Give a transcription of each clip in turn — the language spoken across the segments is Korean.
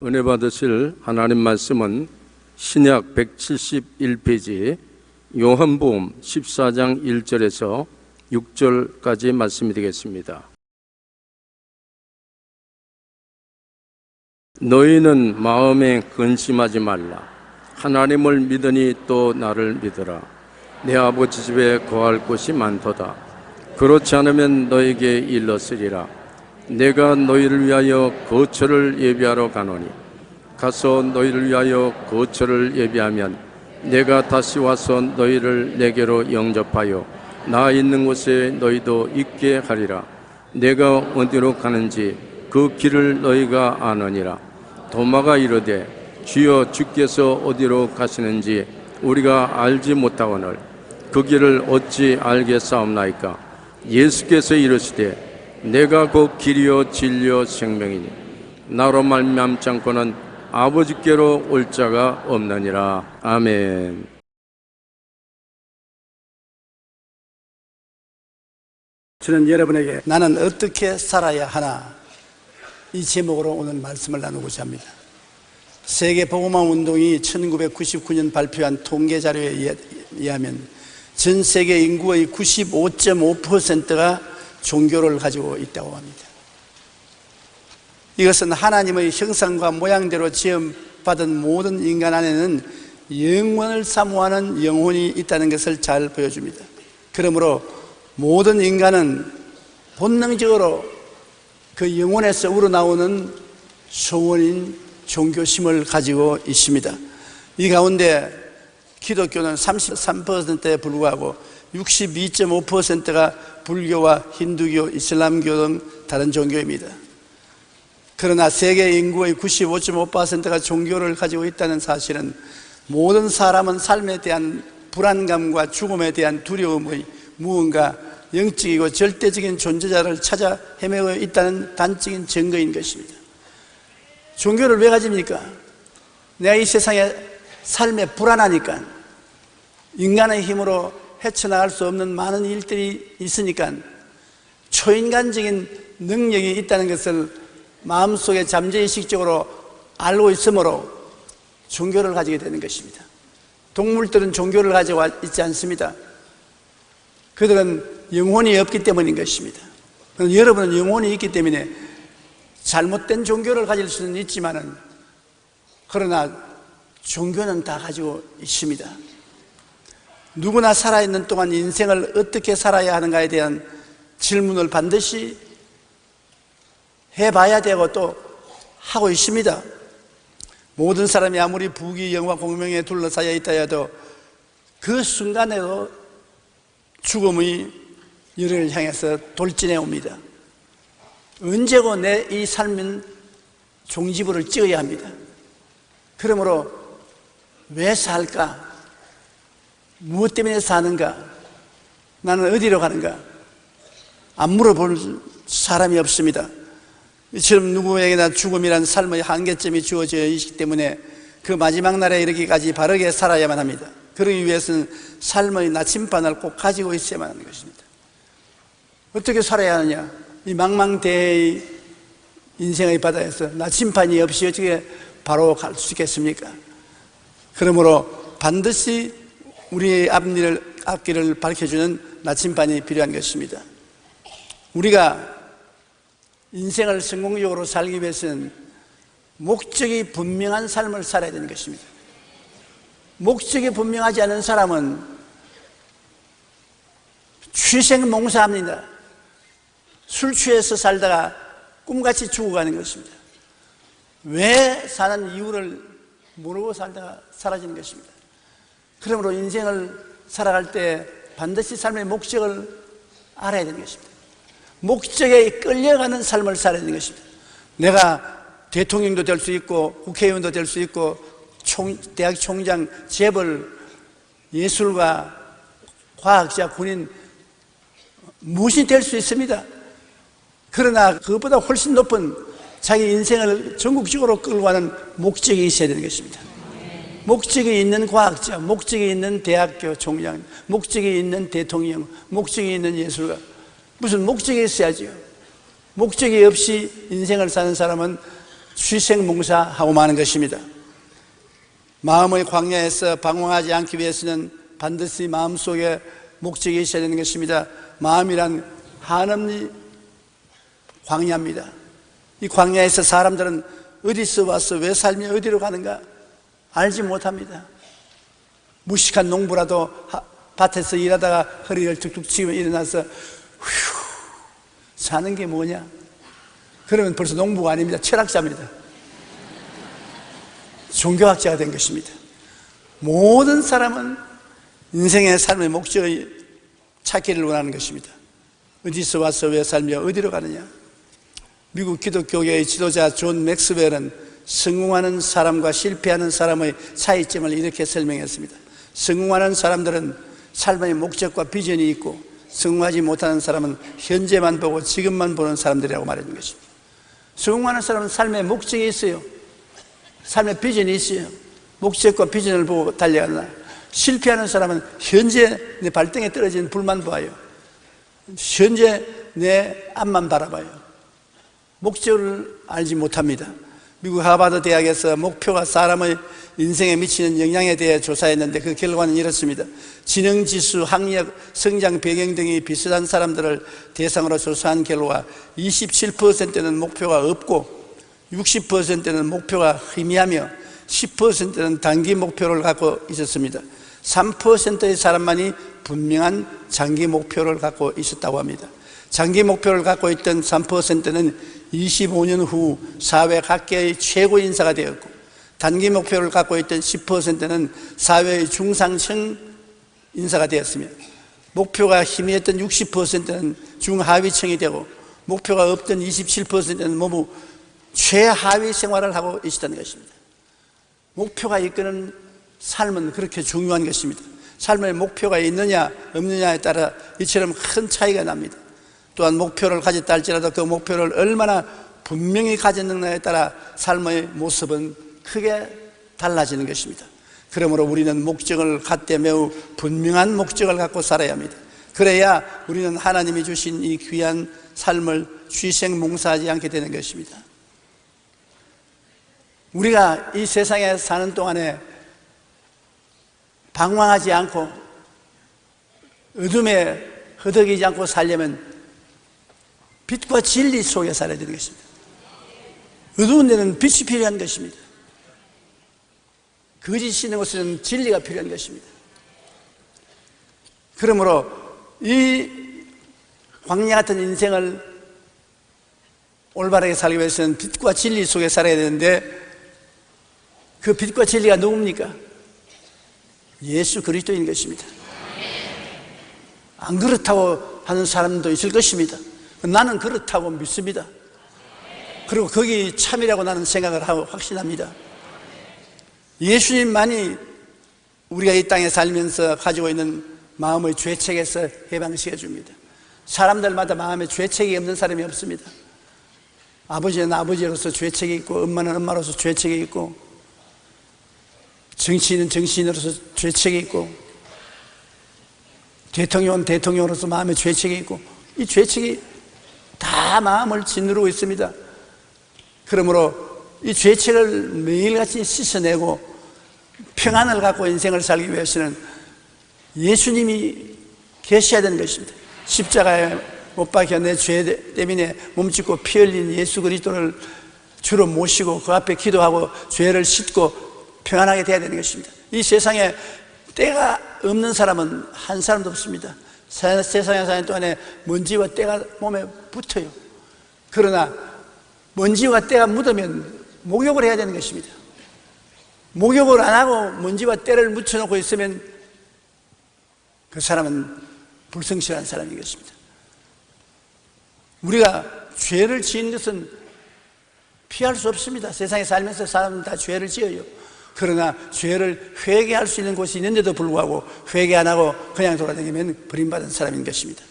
은혜 받으실 하나님 말씀은 신약 171페이지 요한복음 14장 1절에서 6절까지 말씀이 되겠습니다. 너희는 마음에 근심하지 말라. 하나님을 믿으니 또 나를 믿으라. 내 아버지 집에 거할 곳이 많도다. 그렇지 않으면 너에게 일렀으리라. 내가 너희를 위하여 거처를 예비하러 가노니 가서 너희를 위하여 거처를 예비하면 내가 다시 와서 너희를 내게로 영접하여 나 있는 곳에 너희도 있게 하리라. 내가 어디로 가는지 그 길을 너희가 아느니라. 도마가 이르되 주여 주께서 어디로 가시는지 우리가 알지 못하거늘 그 길을 어찌 알겠사옵나이까. 예수께서 이르시되 내가 그 길이요 진리요 생명이니 나로 말미암지 않고는 아버지께로 올 자가 없느니라. 아멘. 저는 여러분에게 나는 어떻게 살아야 하나 이 제목으로 오늘 말씀을 나누고자 합니다. 세계복음화 운동이 1999년 발표한 통계 자료에 의하면 전 세계 인구의 95.5%가 종교를 가지고 있다고 합니다. 이것은 하나님의 형상과 모양대로 지음받은 모든 인간 안에는 영원을 사모하는 영혼이 있다는 것을 잘 보여줍니다. 그러므로 모든 인간은 본능적으로 그 영혼에서 우러나오는 소원인 종교심을 가지고 있습니다. 이 가운데 기독교는 33%에 불과하고 62.5%가 불교와 힌두교, 이슬람교 등 다른 종교입니다. 그러나 세계 인구의 95.5%가 종교를 가지고 있다는 사실은 모든 사람은 삶에 대한 불안감과 죽음에 대한 두려움의 무언가 영적이고 절대적인 존재자를 찾아 헤매고 있다는 단적인 증거인 것입니다. 종교를 왜 가집니까? 내가 이 세상에 삶에 불안하니까, 인간의 힘으로 헤쳐나갈 수 없는 많은 일들이 있으니까, 초인간적인 능력이 있다는 것을 마음속에 잠재의식적으로 알고 있으므로 종교를 가지게 되는 것입니다. 동물들은 종교를 가지고 있지 않습니다. 그들은 영혼이 없기 때문인 것입니다. 여러분은 영혼이 있기 때문에 잘못된 종교를 가질 수는 있지만은, 그러나 종교는 다 가지고 있습니다. 누구나 살아있는 동안 인생을 어떻게 살아야 하는가에 대한 질문을 반드시 해봐야 되고 또 하고 있습니다. 모든 사람이 아무리 부귀, 영화, 공명에 둘러싸여 있다 해도 그 순간에도 죽음의 열을 향해서 돌진해 옵니다. 언제고 내 이 삶은 종지부를 찍어야 합니다. 그러므로 왜 살까? 무엇 때문에 사는가? 나는 어디로 가는가? 안 물어볼 사람이 없습니다. 이처럼 누구에게나 죽음이란 삶의 한계점이 주어져 있기 때문에 그 마지막 날에 이르기까지 바르게 살아야만 합니다. 그러기 위해서는 삶의 나침반을 꼭 가지고 있어야만 하는 것입니다. 어떻게 살아야 하느냐? 이 망망대해의 인생의 바다에서 나침반이 없이 어떻게 바로 갈 수 있겠습니까? 그러므로 반드시 우리의 앞길을 밝혀주는 나침반이 필요한 것입니다. 우리가 인생을 성공적으로 살기 위해서는 목적이 분명한 삶을 살아야 되는 것입니다. 목적이 분명하지 않은 사람은 취생몽사합니다. 술 취해서 살다가 꿈같이 죽어가는 것입니다. 왜 사는 이유를 모르고 살다가 사라지는 것입니다. 그러므로 인생을 살아갈 때 반드시 삶의 목적을 알아야 되는 것입니다. 목적에 끌려가는 삶을 살아야 되는 것입니다. 내가 대통령도 될 수 있고 국회의원도 될 수 있고 대학 총장, 재벌, 예술가, 과학자, 군인 무엇이 될 수 있습니다. 그러나 그것보다 훨씬 높은 자기 인생을 전국적으로 끌고 가는 목적이 있어야 되는 것입니다. 목적이 있는 과학자, 목적이 있는 대학교 총장, 목적이 있는 대통령, 목적이 있는 예술가, 무슨 목적이 있어야죠. 목적이 없이 인생을 사는 사람은 취생몽사하고 마는 것입니다. 마음의 광야에서 방황하지 않기 위해서는 반드시 마음속에 목적이 있어야 되는 것입니다. 마음이란 한없는 광야입니다. 이 광야에서 사람들은 어디서 와서 왜 살며 어디로 가는가 알지 못합니다. 무식한 농부라도 밭에서 일하다가 허리를 툭툭 치면 일어나서 휴, 사는 게 뭐냐? 그러면 벌써 농부가 아닙니다. 철학자입니다. 종교학자가 된 것입니다. 모든 사람은 인생의 삶의 목적을 찾기를 원하는 것입니다. 어디서 와서 왜 살며 어디로 가느냐? 미국 기독교계의 지도자 존 맥스웰은 성공하는 사람과 실패하는 사람의 차이점을 이렇게 설명했습니다. 성공하는 사람들은 삶의 목적과 비전이 있고, 성공하지 못하는 사람은 현재만 보고 지금만 보는 사람들이라고 말해준 것입니다. 성공하는 사람은 삶의 목적이 있어요. 삶의 비전이 있어요. 목적과 비전을 보고 달려가나, 실패하는 사람은 현재 내 발등에 떨어진 불만 봐요. 현재 내 앞만 바라봐요. 목적을 알지 못합니다. 미국 하버드 대학에서 목표가 사람의 인생에 미치는 영향에 대해 조사했는데 그 결과는 이렇습니다. 지능지수, 학력, 성장 배경 등이 비슷한 사람들을 대상으로 조사한 결과 27%는 목표가 없고 60%는 목표가 희미하며 10%는 단기 목표를 갖고 있었습니다. 3%의 사람만이 분명한 장기 목표를 갖고 있었다고 합니다. 장기 목표를 갖고 있던 3%는 25년 후 사회 각계의 최고 인사가 되었고, 단기 목표를 갖고 있던 10%는 사회의 중상층 인사가 되었으며, 목표가 희미했던 60%는 중하위층이 되고, 목표가 없던 27%는 모두 최하위 생활을 하고 있었다는 것입니다. 목표가 이끄는 삶은 그렇게 중요한 것입니다. 삶의 목표가 있느냐 없느냐에 따라 이처럼 큰 차이가 납니다. 또한 목표를 가졌다 할지라도 그 목표를 얼마나 분명히 가졌느냐에 따라 삶의 모습은 크게 달라지는 것입니다. 그러므로 우리는 목적을 갖되 매우 분명한 목적을 갖고 살아야 합니다. 그래야 우리는 하나님이 주신 이 귀한 삶을 취생몽사하지 않게 되는 것입니다. 우리가 이 세상에 사는 동안에 방황하지 않고 어둠에 허덕이지 않고 살려면 빛과 진리 속에 살아야 되는 것입니다. 어두운 데는 빛이 필요한 것입니다. 거짓이 있는 곳에는 진리가 필요한 것입니다. 그러므로 이 광야 같은 인생을 올바르게 살기 위해서는 빛과 진리 속에 살아야 되는데, 그 빛과 진리가 누굽니까? 예수 그리스도인 것입니다. 안 그렇다고 하는 사람도 있을 것입니다. 나는 그렇다고 믿습니다. 그리고 거기 참이라고 나는 생각을 하고 확신합니다. 예수님만이 우리가 이 땅에 살면서 가지고 있는 마음의 죄책에서 해방시켜 줍니다. 사람들마다 마음에 죄책이 없는 사람이 없습니다. 아버지는 아버지로서 죄책이 있고, 엄마는 엄마로서 죄책이 있고, 정치인은 정치인으로서 죄책이 있고, 대통령은 대통령으로서 마음에 죄책이 있고, 이 죄책이 다 마음을 짓누르고 있습니다. 그러므로 이 죄책을 매일같이 씻어내고 평안을 갖고 인생을 살기 위해서는 예수님이 계셔야 되는 것입니다. 십자가에 못 박혀 내 죄 때문에 몸짓고 피 흘린 예수 그리스도를 주로 모시고 그 앞에 기도하고 죄를 씻고 평안하게 되어야 되는 것입니다. 이 세상에 때가 없는 사람은 한 사람도 없습니다. 세상에 사는 동안에 먼지와 때가 몸에 붙어요. 그러나 먼지와 때가 묻으면 목욕을 해야 되는 것입니다. 목욕을 안 하고 먼지와 때를 묻혀놓고 있으면 그 사람은 불성실한 사람인 것입니다. 우리가 죄를 지은 것은 피할 수 없습니다. 세상에 살면서 사람은 다 죄를 지어요. 그러나 죄를 회개할 수 있는 곳이 있는데도 불구하고 회개 안 하고 그냥 돌아다니면 버림받은 사람인 것입니다.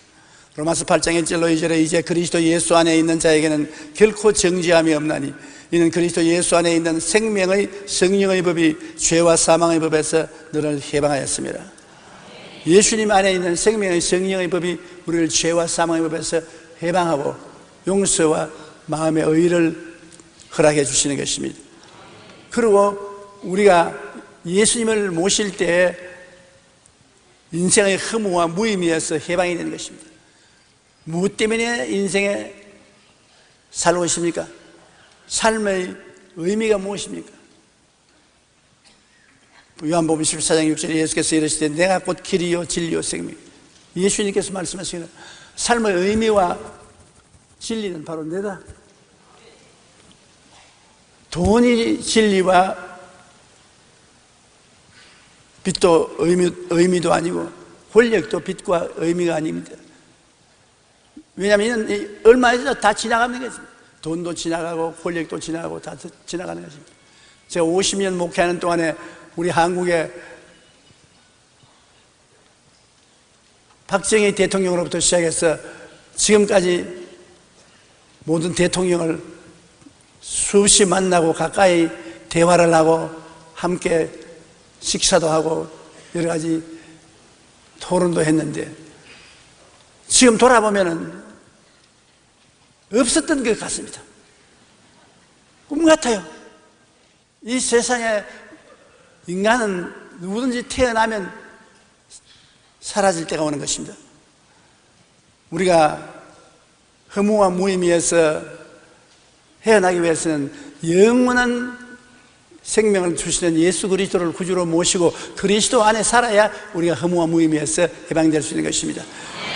로마서 8장 1절로 2절에 이제 그리스도 예수 안에 있는 자에게는 결코 정죄함이 없나니 이는 그리스도 예수 안에 있는 생명의 성령의 법이 죄와 사망의 법에서 너를 해방하였습니다. 예수님 안에 있는 생명의 성령의 법이 우리를 죄와 사망의 법에서 해방하고 용서와 마음의 의를 허락해 주시는 것입니다. 그리고 우리가 예수님을 모실 때 인생의 허무와 무의미에서 해방이 되는 것입니다. 무엇 때문에 인생에 살고 계십니까? 삶의 의미가 무엇입니까? 요한복음 14장 6절에 예수께서 이르시되 내가 곧 길이요 진리요 생명. 예수님께서 말씀하시기를 삶의 의미와 진리는 바로 내다. 돈이 진리와 빛도 의미도 아니고 권력도 빛과 의미가 아닙니다. 왜냐하면 얼마에서 다 지나가는 것입니다. 돈도 지나가고 권력도 지나가고 다 지나가는 것입니다. 제가 50년 목회하는 동안에 우리 한국의 박정희 대통령으로부터 시작해서 지금까지 모든 대통령을 수없이 만나고 가까이 대화를 하고 함께 식사도 하고 여러 가지 토론도 했는데 지금 돌아보면은 없었던 것 같습니다. 꿈 같아요. 이 세상에 인간은 누구든지 태어나면 사라질 때가 오는 것입니다. 우리가 허무와 무의미에서 헤어나기 위해서는 영원한 생명을 주시는 예수 그리스도를 구주로 모시고 그리스도 안에 살아야 우리가 허무와 무의미에서 해방될 수 있는 것입니다.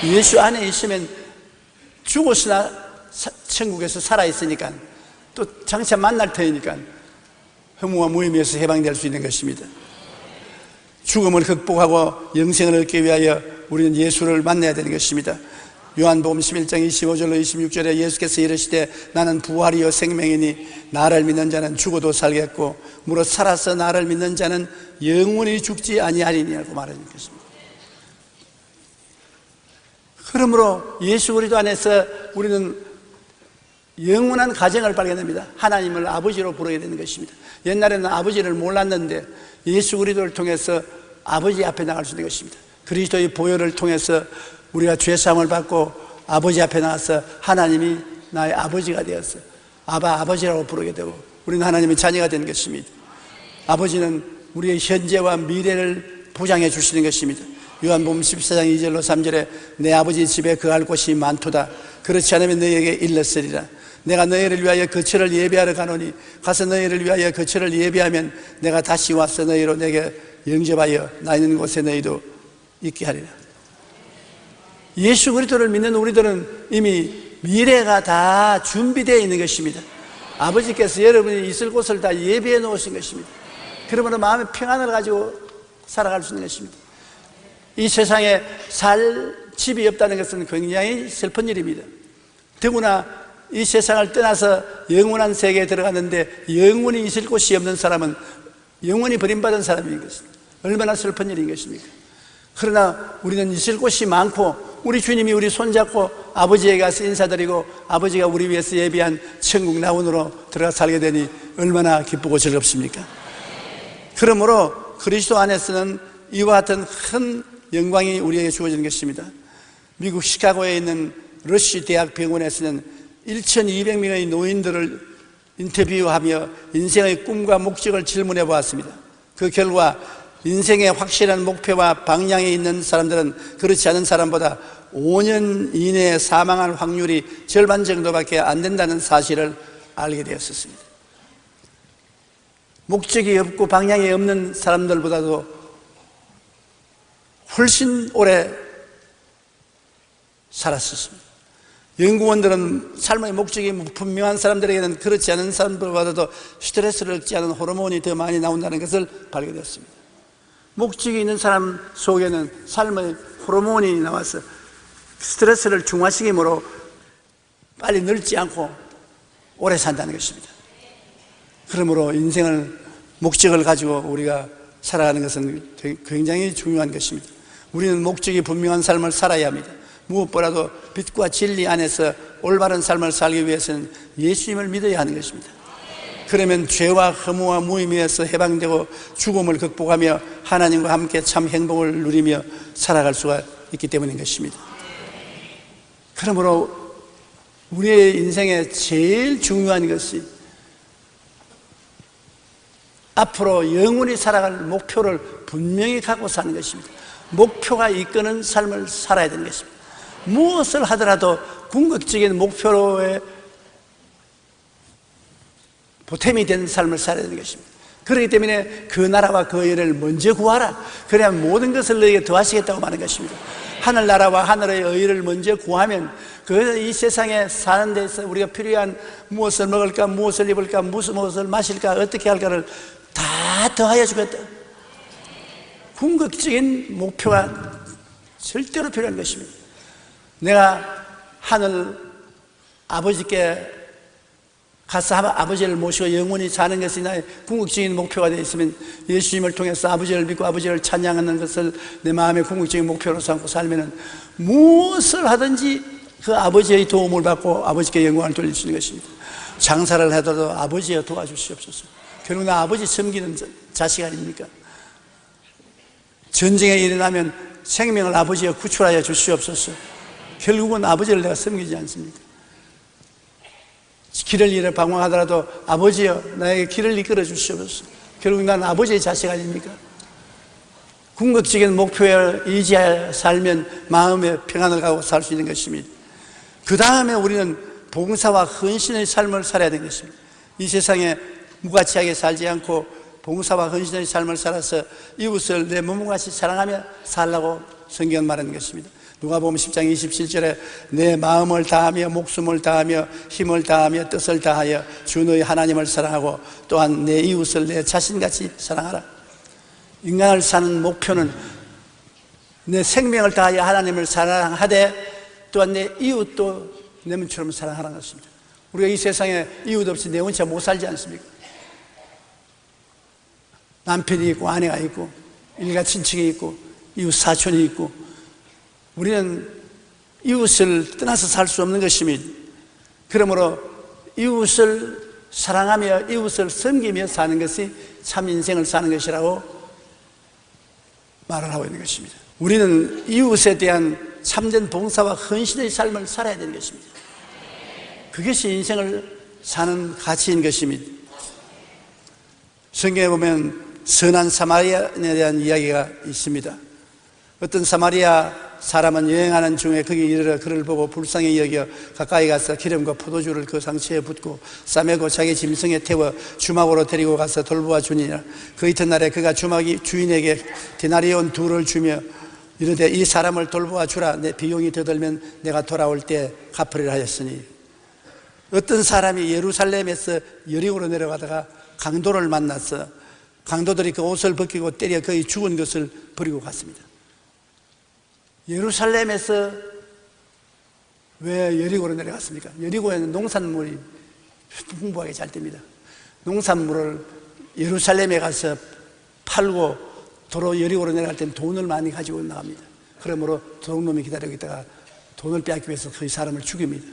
예수 안에 있으면 죽었으나 천국에서 살아있으니까 또 장차 만날 터이니까 허무와 무의미에서 해방될 수 있는 것입니다. 죽음을 극복하고 영생을 얻기 위하여 우리는 예수를 만나야 되는 것입니다. 요한복음 11장 25절로 26절에 예수께서 이르시되 나는 부활이요 생명이니 나를 믿는 자는 죽어도 살겠고 무릇 살아서 나를 믿는 자는 영원히 죽지 아니하리니라고 말하는 것입니다. 그러므로 예수 그리스도 안에서 우리는 영원한 가정을 발견합니다. 하나님을 아버지로 부르게 되는 것입니다. 옛날에는 아버지를 몰랐는데 예수 그리스도를 통해서 아버지 앞에 나갈 수 있는 것입니다. 그리스도의 보혈을 통해서 우리가 죄사함을 받고 아버지 앞에 나가서 하나님이 나의 아버지가 되었어 아버지라고 부르게 되고 우리는 하나님의 자녀가 되는 것입니다. 아버지는 우리의 현재와 미래를 보장해 주시는 것입니다. 요한복음 14장 2절로 3절에 내 아버지 집에 거할 곳이 많도다. 그렇지 않으면 너희에게 일렀으리라. 내가 너희를 위하여 거처를 예비하러 가노니 가서 너희를 위하여 거처를 예비하면 내가 다시 와서 너희로 내게 영접하여 나 있는 곳에 너희도 있게 하리라. 예수 그리스도를 믿는 우리들은 이미 미래가 다 준비되어 있는 것입니다. 아버지께서 여러분이 있을 곳을 다 예비해 놓으신 것입니다. 그러므로 마음의 평안을 가지고 살아갈 수 있는 것입니다. 이 세상에 살 집이 없다는 것은 굉장히 슬픈 일입니다. 더구나 이 세상을 떠나서 영원한 세계에 들어갔는데 영원히 있을 곳이 없는 사람은 영원히 버림받은 사람인 것입니다. 얼마나 슬픈 일인 것입니까? 그러나 우리는 있을 곳이 많고 우리 주님이 우리 손잡고 아버지에게 가서 인사드리고 아버지가 우리 위해서 예비한 천국 나원으로 들어가 살게 되니 얼마나 기쁘고 즐겁습니까? 그러므로 그리스도 안에서는 이와 같은 큰 영광이 우리에게 주어지는 것입니다. 미국 시카고에 있는 러쉬 대학 병원에서는 1,200명의 노인들을 인터뷰하며 인생의 꿈과 목적을 질문해 보았습니다. 그 결과 인생의 확실한 목표와 방향이 있는 사람들은 그렇지 않은 사람보다 5년 이내에 사망할 확률이 절반 정도밖에 안 된다는 사실을 알게 되었습니다. 목적이 없고 방향이 없는 사람들보다도 훨씬 오래 살았습니다. 연구원들은 삶의 목적이 분명한 사람들에게는 그렇지 않은 사람들보다도 스트레스를 얻지 않은 호르몬이 더 많이 나온다는 것을 발견했습니다. 목적이 있는 사람 속에는 삶의 호르몬이 나와서 스트레스를 중화시키므로 빨리 늙지 않고 오래 산다는 것입니다. 그러므로 인생을 목적을 가지고 우리가 살아가는 것은 굉장히 중요한 것입니다. 우리는 목적이 분명한 삶을 살아야 합니다. 무엇보다도 빛과 진리 안에서 올바른 삶을 살기 위해서는 예수님을 믿어야 하는 것입니다. 그러면 죄와 허무와 무의미에서 해방되고 죽음을 극복하며 하나님과 함께 참 행복을 누리며 살아갈 수가 있기 때문인 것입니다. 그러므로 우리의 인생에 제일 중요한 것이 앞으로 영원히 살아갈 목표를 분명히 갖고 사는 것입니다. 목표가 이끄는 삶을 살아야 되는 것입니다. 무엇을 하더라도 궁극적인 목표에 보탬이 되는 삶을 살아야 되는 것입니다. 그렇기 때문에 그 나라와 그 의를 먼저 구하라. 그래야 모든 것을 너에게 더하시겠다고 말하는 것입니다. 하늘나라와 하늘의 의를 먼저 구하면 이 세상에 사는 데서 우리가 필요한 무엇을 먹을까, 무엇을 입을까, 무엇을 마실까, 어떻게 할까를 다 더하여 주겠다. 궁극적인 목표가 절대로 필요한 것입니다. 내가 하늘 아버지께 가서 아버지를 모시고 영원히 사는 것이 나의 궁극적인 목표가 되어 있으면 예수님을 통해서 아버지를 믿고 아버지를 찬양하는 것을 내 마음의 궁극적인 목표로 삼고 살면 무엇을 하든지 그 아버지의 도움을 받고 아버지께 영광을 돌릴 수 있는 것입니다. 장사를 하더라도 아버지여 도와주시옵소서. 결국 나 아버지 섬기는 자식 아닙니까? 전쟁이 일어나면 생명을 아버지여 구출하여 주시옵소서. 결국은 아버지를 내가 섬기지 않습니까? 길을 잃어 방황하더라도 아버지여 나에게 길을 이끌어 주시옵소서. 결국 난 아버지의 자식 아닙니까? 궁극적인 목표에 의지하여 살면 마음의 평안을 가고 살 수 있는 것입니다. 그 다음에 우리는 봉사와 헌신의 삶을 살아야 되는 것입니다. 이 세상에 무가치하게 살지 않고 봉사와 헌신의 삶을 살아서 이웃을 내 몸같이 사랑하며 살라고 성경은 말하는 것입니다. 누가복음 10장 27절에 내 마음을 다하며 목숨을 다하며 힘을 다하며 뜻을 다하여 주 너희 하나님을 사랑하고 또한 내 이웃을 내 자신같이 사랑하라. 인간을 사는 목표는 내 생명을 다하여 하나님을 사랑하되 또한 내 이웃도 내 몸처럼 사랑하라는 것입니다. 우리가 이 세상에 이웃 없이 내 혼자 못 살지 않습니까? 남편이 있고 아내가 있고 일가 친척이 있고 이웃 사촌이 있고 우리는 이웃을 떠나서 살 수 없는 것입니다. 그러므로 이웃을 사랑하며 이웃을 섬기며 사는 것이 참 인생을 사는 것이라고 말을 하고 있는 것입니다. 우리는 이웃에 대한 참된 봉사와 헌신의 삶을 살아야 되는 것입니다. 그것이 인생을 사는 가치인 것입니다. 성경에 보면 선한 사마리아인에 대한 이야기가 있습니다. 어떤 사마리아 사람은 여행하는 중에 거기 이르러 그를 보고 불쌍히 여겨 가까이 가서 기름과 포도주를 그 상처에 붓고 싸매고 자기 짐승에 태워 주막으로 데리고 가서 돌보아 주니라. 그 이튿날에 그가 주막이 주인에게 데나리온 2를 주며 이르되 이 사람을 돌보아 주라. 내 비용이 더 들면 내가 돌아올 때 갚으리라 하였으니, 어떤 사람이 예루살렘에서 여리고로 내려가다가 강도를 만나서 강도들이 그 옷을 벗기고 때려 거의 죽은 것을 버리고 갔습니다. 예루살렘에서 왜 여리고로 내려갔습니까? 여리고에는 농산물이 풍부하게 잘 됩니다. 농산물을 예루살렘에 가서 팔고 도로 여리고로 내려갈 때는 돈을 많이 가지고 나갑니다. 그러므로 도둑놈이 기다리고 있다가 돈을 빼앗기 위해서 그 사람을 죽입니다.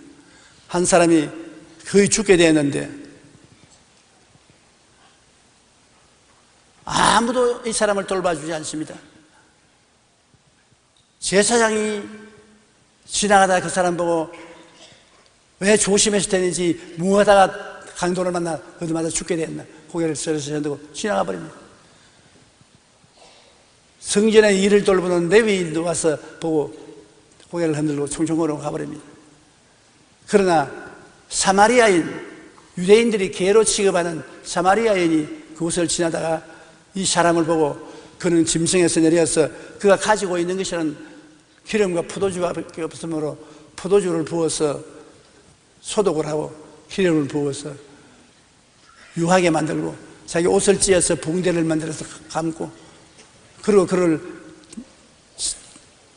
한 사람이 거의 죽게 되었는데 아무도 이 사람을 돌봐주지 않습니다. 제사장이 지나가다가 그 사람 보고 왜 조심해서 다니지 무하다가 강도를 만나 어디마다 죽게 되었나 고개를 썰어서 흔들고 지나가 버립니다. 성전의 일을 돌보는 레위인도 와서 보고 고개를 흔들고 총총거리고 가버립니다. 그러나 사마리아인, 유대인들이 개로 취급하는 사마리아인이 그곳을 지나다가 이 사람을 보고 그는 짐승에서 내려서 그가 가지고 있는 것이라는 기름과 포도주밖에 없으므로 포도주를 부어서 소독을 하고 기름을 부어서 유하게 만들고 자기 옷을 찧어서 붕대를 만들어서 감고 그리고 그를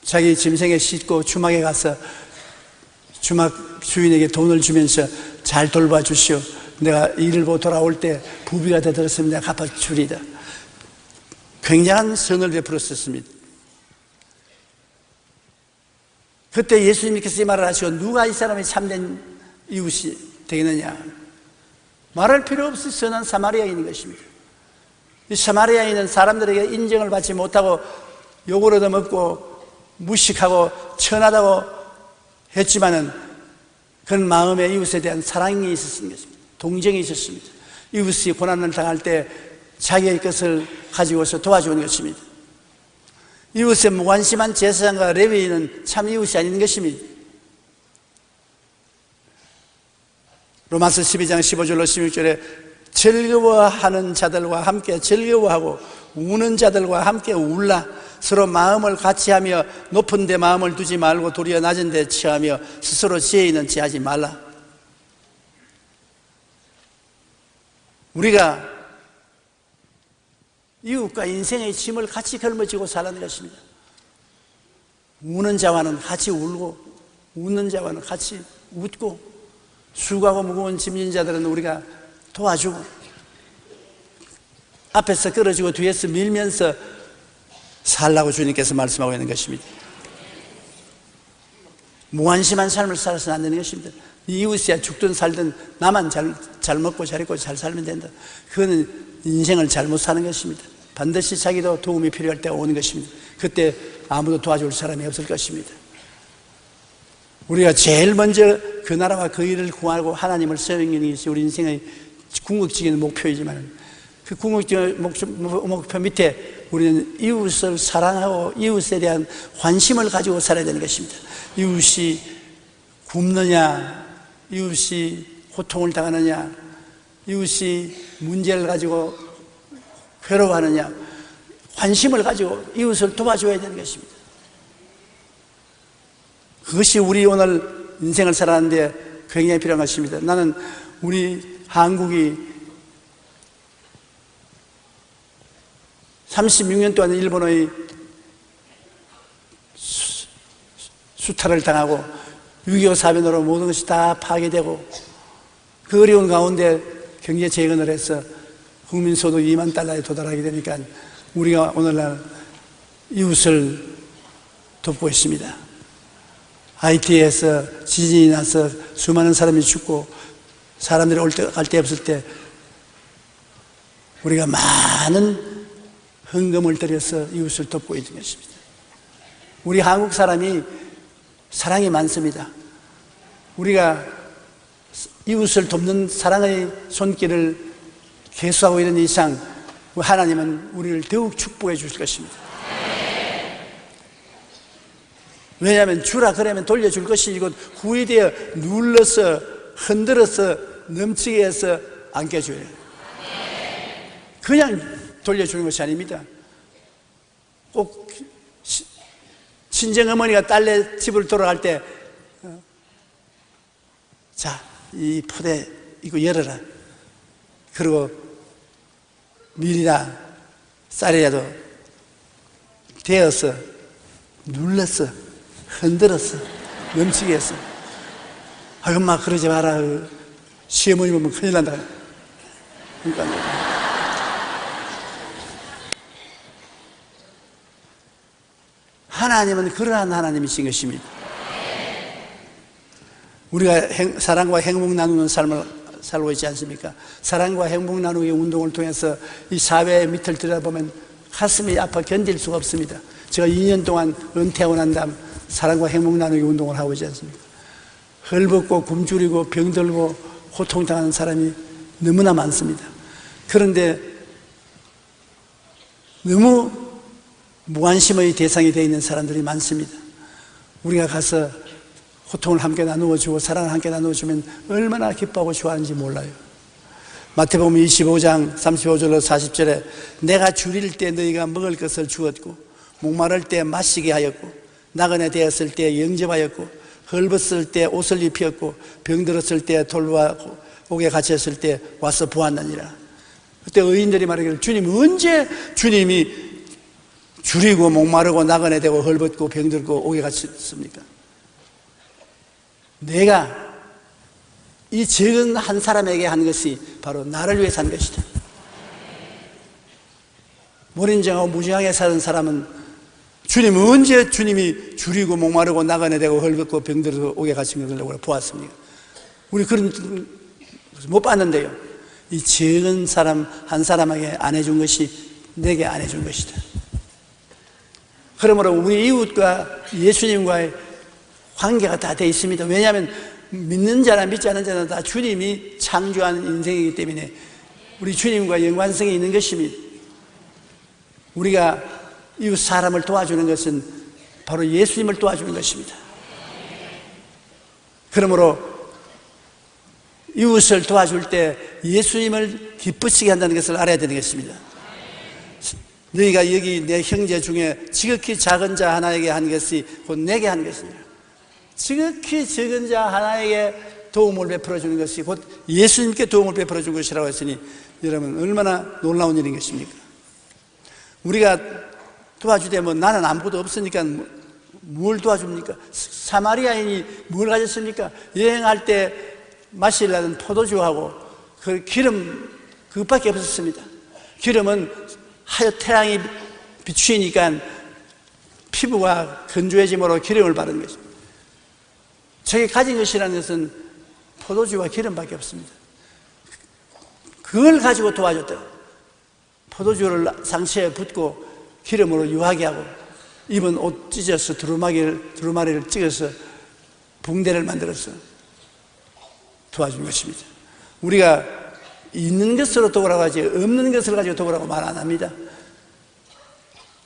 자기 짐승에 싣고 주막에 가서 주막 주인에게 돈을 주면서 잘 돌봐 주시오. 내가 일을 보고 돌아올 때 부비가 더 들었으면 내가 갚아주리다. 굉장한 선을 베풀었습니다. 그때 예수님께서 이 말을 하시고 누가 이 사람이 참된 이웃이 되겠느냐? 말할 필요 없이 선한 사마리아인인 것입니다. 이 사마리아인은 사람들에게 인정을 받지 못하고 욕을 얻어먹고 무식하고 천하다고 했지만은 그런 마음에 이웃에 대한 사랑이 있었습니다. 동정이 있었습니다. 이웃이 고난을 당할 때 자기의 것을 가지고서 도와주는 것입니다. 이웃의 무관심한 제사장과 레위인은 참 이웃이 아닌 것입니다. 로마서 12장 15절로 16절에 즐거워하는 자들과 함께 즐거워하고 우는 자들과 함께 울라. 서로 마음을 같이 하며 높은 데 마음을 두지 말고 도리어 낮은 데 취하며 스스로 지혜 있는 체 하지 말라. 우리가 이웃과 인생의 짐을 같이 걸머쥐고 살라는 것입니다. 우는 자와는 같이 울고 웃는 자와는 같이 웃고 수고하고 무거운 짐진 자들은 우리가 도와주고 앞에서 끌어주고 뒤에서 밀면서 살라고 주님께서 말씀하고 있는 것입니다. 무한심한 삶을 살아서는 안 되는 것입니다. 이웃이야 죽든 살든 나만 잘 먹고 잘 입고 잘 살면 된다. 그거는 인생을 잘못 사는 것입니다. 반드시 자기도 도움이 필요할 때가 오는 것입니다. 그때 아무도 도와줄 사람이 없을 것입니다. 우리가 제일 먼저 그 나라와 그 일을 구하고 하나님을 섬기는 것이 우리 인생의 궁극적인 목표이지만 그 궁극적인 목표 밑에 우리는 이웃을 사랑하고 이웃에 대한 관심을 가지고 살아야 되는 것입니다. 이웃이 굶느냐, 이웃이 고통을 당하느냐, 이웃이 문제를 가지고 괴로워하느냐, 관심을 가지고 이웃을 도와줘야 되는 것입니다. 그것이 우리 오늘 인생을 살아가는데 굉장히 필요한 것입니다. 나는 우리 한국이 36년 동안 일본의 수탈을 당하고 6.25 사변으로 모든 것이 다 파괴되고 그 어려운 가운데 경제 재건을 해서 국민소득 2만 달러에 도달하게 되니까 우리가 오늘날 이웃을 돕고 있습니다. 하이티에서 지진이 나서 수많은 사람이 죽고 사람들이 올 때 갈 데 없을 때 우리가 많은 헌금을 들여서 이웃을 돕고 있는 것입니다. 우리 한국 사람이 사랑이 많습니다. 우리가 이웃을 돕는 사랑의 손길을 계속하고 있는 이상 하나님은 우리를 더욱 축복해 주실 것입니다. 왜냐하면 주라 그러면 돌려줄 것이 이곳 후회되어 눌러서 흔들어서 넘치게 해서 안겨줘요. 그냥 돌려주는 것이 아닙니다. 꼭 친정어머니가 딸네 집을 돌아갈 때 자, 이 포대 이거 열어라. 그리고 밀이나 쌀이라도 데워서 눌러서 흔들어서 넘치게 해서 아, 엄마 그러지 마라. 시어머니 보면 큰일 난다. 그러니까 하나님은 그러한 하나님이신 것입니다. 우리가 사랑과 행복 나누는 삶을 살고 있지 않습니까? 사랑과 행복 나누기 운동을 통해서 이 사회의 밑을 들여다보면 가슴이 아파 견딜 수가 없습니다. 제가 2년 동안 은퇴하고 난 다음 사랑과 행복 나누기 운동을 하고 있지 않습니까? 헐벗고 굶주리고 병들고 고통당하는 사람이 너무나 많습니다. 그런데 너무 무관심의 대상이 되어 있는 사람들이 많습니다. 우리가 가서 고통을 함께 나누어주고 사랑을 함께 나누어주면 얼마나 기뻐하고 좋아하는지 몰라요. 마태복음 25장 35절로 40절에 내가 줄일 때 너희가 먹을 것을 주었고 목마를 때 마시게 하였고 나그네 되었을 때 영접하였고 헐벗을 때 옷을 입혔고 병들었을 때 돌보았고 옥에 갇혔을 때 와서 보았느니라. 그때 의인들이 말하기를 주님 언제 주님이 줄이고 목마르고 나그네 되고 헐벗고 병들고 옥에 갇혔습니까? 내가 이 적은 한 사람에게 한 것이 바로 나를 위해서 한 것이다. 무인정하고 무지하게 사는 사람은 주님 언제 주님이 줄이고 목마르고 나그네 되고 헐벗고 병들고 옥에 갇힌 것을 보았습니까? 우리 그런 못 봤는데요. 이 적은 사람 한 사람에게 안 해준 것이 내게 안 해준 것이다. 그러므로 우리 이웃과 예수님과의 관계가 다 되어 있습니다. 왜냐하면 믿는 자나 믿지 않는 자나 다 주님이 창조한 인생이기 때문에 우리 주님과 연관성이 있는 것입니다. 우리가 이웃 사람을 도와주는 것은 바로 예수님을 도와주는 것입니다. 그러므로 이웃을 도와줄 때 예수님을 기쁘시게 한다는 것을 알아야 되는 것입니다. 너희가 여기 내 형제 중에 지극히 작은 자 하나에게 한 것이 곧 내게 한 것입니다. 지극히 적은 자 하나에게 도움을 베풀어 주는 것이 곧 예수님께 도움을 베풀어 준 것이라고 했으니 여러분 얼마나 놀라운 일인 것입니까? 우리가 도와주되면 나는 아무것도 없으니까 뭘 도와줍니까? 사마리아인이 뭘 가졌습니까? 여행할 때 마시려는 포도주하고 그 기름 그것밖에 없었습니다. 기름은 하여 태양이 비추니까 피부가 건조해짐으로 기름을 바르는 것입니다. 저게 가진 것이라는 것은 포도주와 기름밖에 없습니다. 그걸 가지고 도와줬다. 포도주를 상처에 붓고 기름으로 유하게 하고 입은 옷 찢어서 두루마리를 찍어서 붕대를 만들어서 도와준 것입니다. 우리가 있는 것으로 도우라고 하지 없는 것을 가지고 도우라고 말 안 합니다.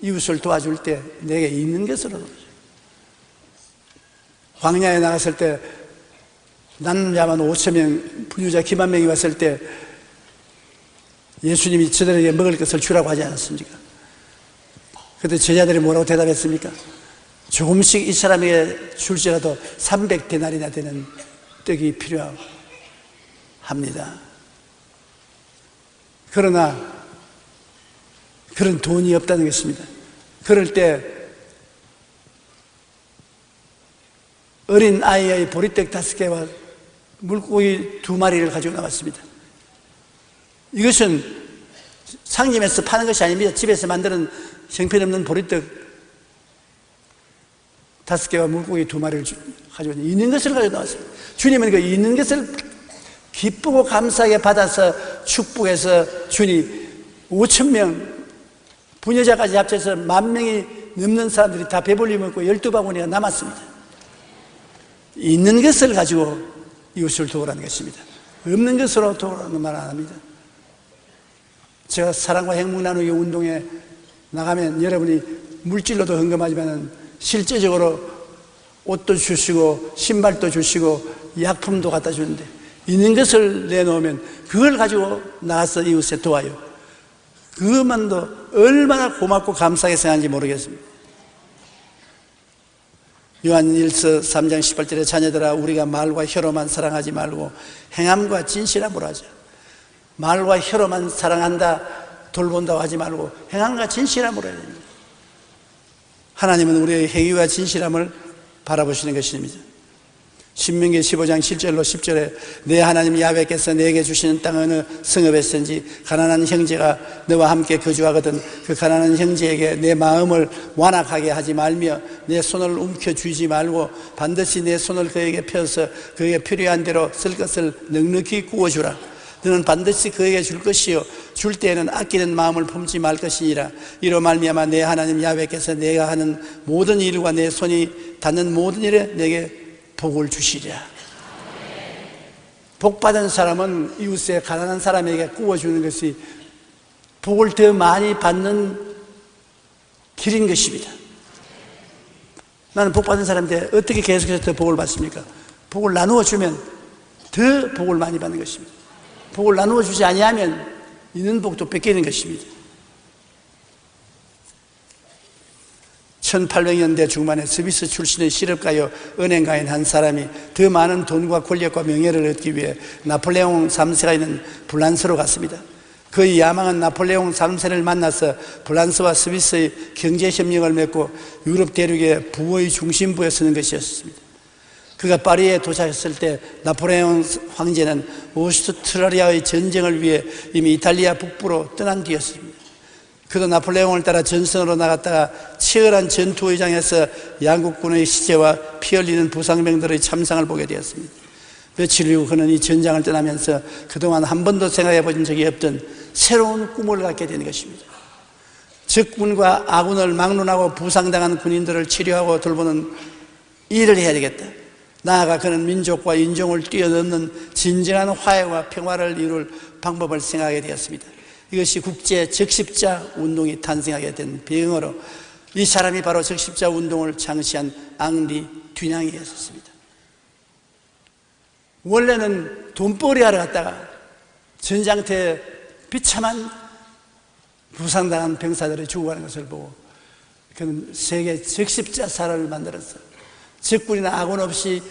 이웃을 도와줄 때 내게 있는 것으로 도와줘. 광야에 나갔을 때 남자만 5,000명, 부유자 기만 명이 왔을 때 예수님이 저들에게 먹을 것을 주라고 하지 않았습니까? 그때 제자들이 뭐라고 대답했습니까? 조금씩 이 사람에게 줄지라도 300데나리나 되는 떡이 필요합니다. 그러나 그런 돈이 없다는 것입니다. 그럴 때 어린 아이의 보리떡 5개와 물고기 2마리를 가지고 나왔습니다. 이것은 상점에서 파는 것이 아닙니다. 집에서 만드는 형편없는 보리떡 5개와 물고기 2마리를 가지고 있는 것을 가지고 나왔습니다. 주님은 그 있는 것을 기쁘고 감사하게 받아서 축복해서 주니 5,000명 부녀자까지 합쳐서 10,000명이 넘는 사람들이 다 배불리 먹고 12바구니가 남았습니다. 있는 것을 가지고 이웃을 도우라는 것입니다. 없는 것으로 도우라는 말 안 합니다. 제가 사랑과 행복 나누기 운동에 나가면 여러분이 물질로도 헌금하지만 실제적으로 옷도 주시고 신발도 주시고 약품도 갖다 주는데 있는 것을 내놓으면 그걸 가지고 나가서 이웃에 도와요. 그것만도 얼마나 고맙고 감사하게 생각하는지 모르겠습니다. 요한일서 3장 18절에 자녀들아 우리가 말과 혀로만 사랑하지 말고 행함과 진실함으로 하자. 말과 혀로만 사랑한다 돌본다고 하지 말고 행함과 진실함으로 해야 됩니다. 하나님은 우리의 행위와 진실함을 바라보시는 것입니다. 신명기 15장 7절로 10절에 내 하나님 야훼께서 내게 주시는 땅 어느 성읍에서든지 가난한 형제가 너와 함께 거주하거든 그 가난한 형제에게 내 마음을 완악하게 하지 말며 내 손을 움켜쥐지 말고 반드시 내 손을 그에게 펴서 그에게 필요한 대로 쓸 것을 넉넉히 구워주라. 너는 반드시 그에게 줄 것이요 줄 때에는 아끼는 마음을 품지 말 것이니라. 이로 말미암아 내 하나님 야훼께서 내가 하는 모든 일과 내 손이 닿는 모든 일에 내게 복을 주시랴. 복받은 사람은 이웃의 가난한 사람에게 구워주는 것이 복을 더 많이 받는 길인 것입니다. 나는 복받은 사람인데 어떻게 계속해서 더 복을 받습니까? 복을 나누어 주면 더 복을 많이 받는 것입니다. 복을 나누어 주지 아니하면 있는 복도 뺏기는 것입니다. 1800년대 중반에 스위스 출신의 실업가요 은행가인 한 사람이 더 많은 돈과 권력과 명예를 얻기 위해 나폴레옹 3세가 있는 프랑스로 갔습니다. 그의 야망은 나폴레옹 3세를 만나서 프랑스와 스위스의 경제협력을 맺고 유럽 대륙의 부의 중심부에 서는 것이었습니다. 그가 파리에 도착했을 때 나폴레옹 황제는 오스트리아의 전쟁을 위해 이미 이탈리아 북부로 떠난 뒤였습니다. 그도 나폴레옹을 따라 전선으로 나갔다가 치열한 전투의장에서 양국군의 시체와 피 흘리는 부상병들의 참상을 보게 되었습니다. 며칠 후 그는 이 전장을 떠나면서 그동안 한 번도 생각해 본 적이 없던 새로운 꿈을 갖게 된 것입니다. 적군과 아군을 막론하고 부상당한 군인들을 치료하고 돌보는 일을 해야 되겠다. 나아가 그는 민족과 인종을 뛰어넘는 진정한 화해와 평화를 이룰 방법을 생각하게 되었습니다. 이것이 국제 적십자 운동이 탄생하게 된 배경으로 이 사람이 바로 적십자 운동을 창시한 앙리 듀냥이었습니다. 원래는 돈벌이 하러 갔다가 전장터에 비참한 부상당한 병사들이 죽어가는 것을 보고 그는 세계 적십자사를 만들어서 적군이나 아군 없이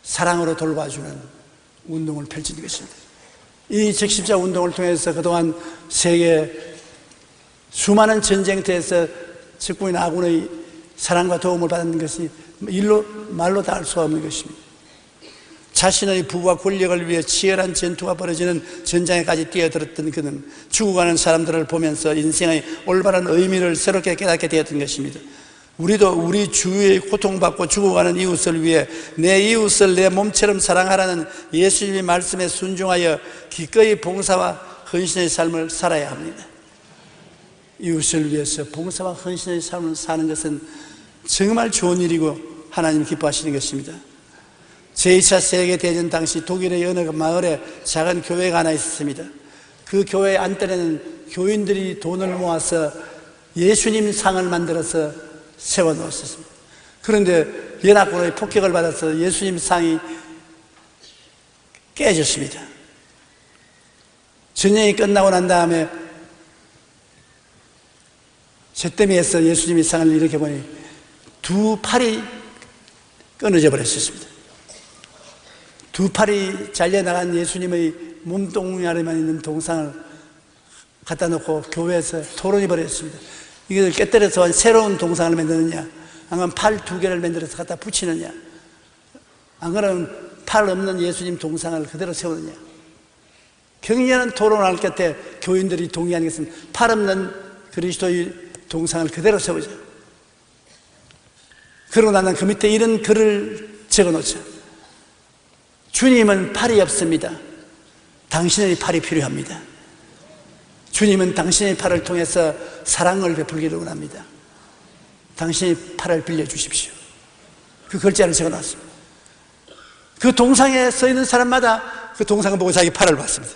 사랑으로 돌봐주는 운동을 펼친 것입니다. 이 적십자 운동을 통해서 그동안 세계 수많은 전쟁터에서 적군이나 아군의 사랑과 도움을 받는 것이 말로 다 할 수 없는 것입니다. 자신의 부와 권력을 위해 치열한 전투가 벌어지는 전장에까지 뛰어들었던 그는 죽어가는 사람들을 보면서 인생의 올바른 의미를 새롭게 깨닫게 되었던 것입니다. 우리도 우리 주위에 고통받고 죽어가는 이웃을 위해 내 이웃을 내 몸처럼 사랑하라는 예수님의 말씀에 순종하여 기꺼이 봉사와 헌신의 삶을 살아야 합니다. 이웃을 위해서 봉사와 헌신의 삶을 사는 것은 정말 좋은 일이고 하나님 기뻐하시는 것입니다. 제2차 세계대전 당시 독일의 어느 마을에 작은 교회가 하나 있었습니다. 그 교회 안뜰에는 교인들이 돈을 모아서 예수님 상을 만들어서 세워놓았습니다. 그런데 연합군의 폭격을 받아서 예수님 상이 깨졌습니다. 전쟁이 끝나고 난 다음에 잿더미에서 예수님의 상을 이렇게 보니 두 팔이 끊어져 버렸습니다. 두 팔이 잘려나간 예수님의 몸뚱아리만 있는 동상을 갖다 놓고 교회에서 토론이 벌어졌습니다. 이것을 깨뜨려서 새로운 동상을 만드느냐, 아니면 팔 두 개를 만들어서 갖다 붙이느냐, 안 그러면 팔 없는 예수님 동상을 그대로 세우느냐. 격렬한 토론할 끝에 교인들이 동의하는 것은 팔 없는 그리스도의 동상을 그대로 세우자. 그러고 나면 그 밑에 이런 글을 적어 놓자. 주님은 팔이 없습니다. 당신의 팔이 필요합니다. 주님은 당신의 팔을 통해서 사랑을 베풀기를 원합니다. 당신의 팔을 빌려주십시오. 그 글자를 적어놨습니다. 그 동상에 서 있는 사람마다 그 동상을 보고 자기 팔을 봤습니다.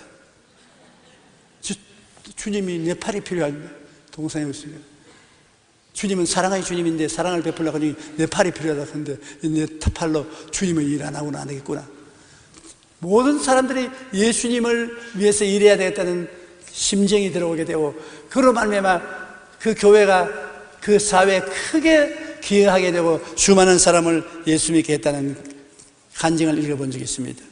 주님이 내 팔이 필요합니다. 동상에 있습니다. 주님은 사랑의 주님인데 사랑을 베풀려고 하니 내 팔이 필요하다 하는데 내 팔로 주님의 일 안 하고는 안 되겠구나. 모든 사람들이 예수님을 위해서 일해야 되겠다는 심정이 들어오게 되고, 그로 말미암아 그 교회가 그 사회에 크게 기여하게 되고 수많은 사람을 예수 믿게 했다는 간증을 읽어본 적이 있습니다.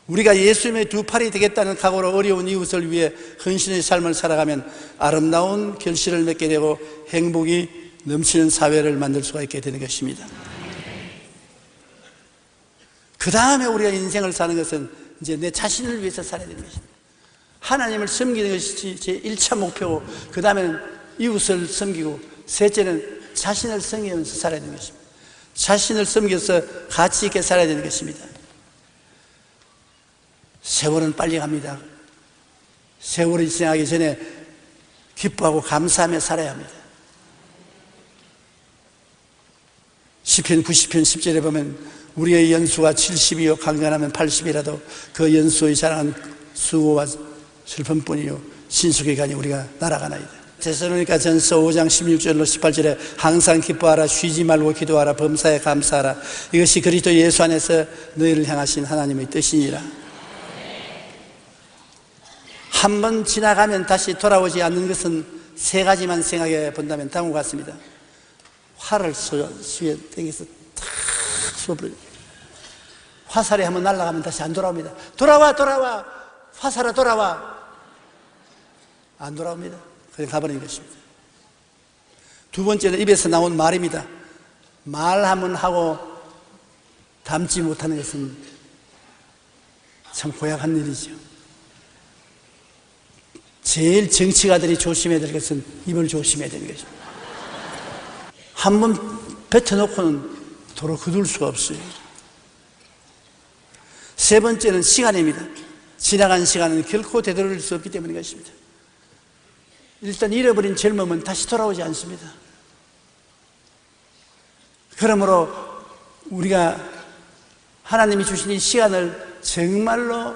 우리가 예수님의 두 팔이 되겠다는 각오로 어려운 이웃을 위해 헌신의 삶을 살아가면 아름다운 결실을 맺게 되고 행복이 넘치는 사회를 만들 수가 있게 되는 것입니다. 그 다음에 우리가 인생을 사는 것은 이제 내 자신을 위해서 살아야 되는 것입니다. 하나님을 섬기는 것이 제 1차 목표고, 그 다음에는 이웃을 섬기고, 셋째는 자신을 섬기면서 살아야 되는 것입니다. 자신을 섬겨서 가치 있게 살아야 되는 것입니다. 세월은 빨리 갑니다. 세월이 지나기 전에 기뻐하고 감사하며 살아야 합니다. 시편 90편 10절에 보면 우리의 연수가 70이요 강건하면 80이라도 그 연수의 자랑은 수고와 슬픔뿐이요 신속히 가니 우리가 날아가나이다. 데살로니가 전서 5장 16절로 18절에 항상 기뻐하라, 쉬지 말고 기도하라, 범사에 감사하라, 이것이 그리스도 예수 안에서 너희를 향하신 하나님의 뜻이니라. 한 번 지나가면 다시 돌아오지 않는 것은 세 가지만 생각해 본다면 다음과 같습니다. 활을 수에 땡겨서 탁 쏘버려요. 화살이 한번 날아가면 다시 안 돌아옵니다. 돌아와 화살아 돌아와. 안 돌아옵니다. 그냥 가버리는 것입니다. 두 번째는 입에서 나온 말입니다. 말 한번 하고 담지 못하는 것은 참 고약한 일이죠. 제일 정치가들이 조심해야 될 것은 입을 조심해야 되는 것입니다. 한번 뱉어놓고는 도로 거둘 수가 없어요. 세 번째는 시간입니다. 지나간 시간은 결코 되돌릴 수 없기 때문인 것입니다. 일단 잃어버린 젊음은 다시 돌아오지 않습니다. 그러므로 우리가 하나님이 주신 이 시간을 정말로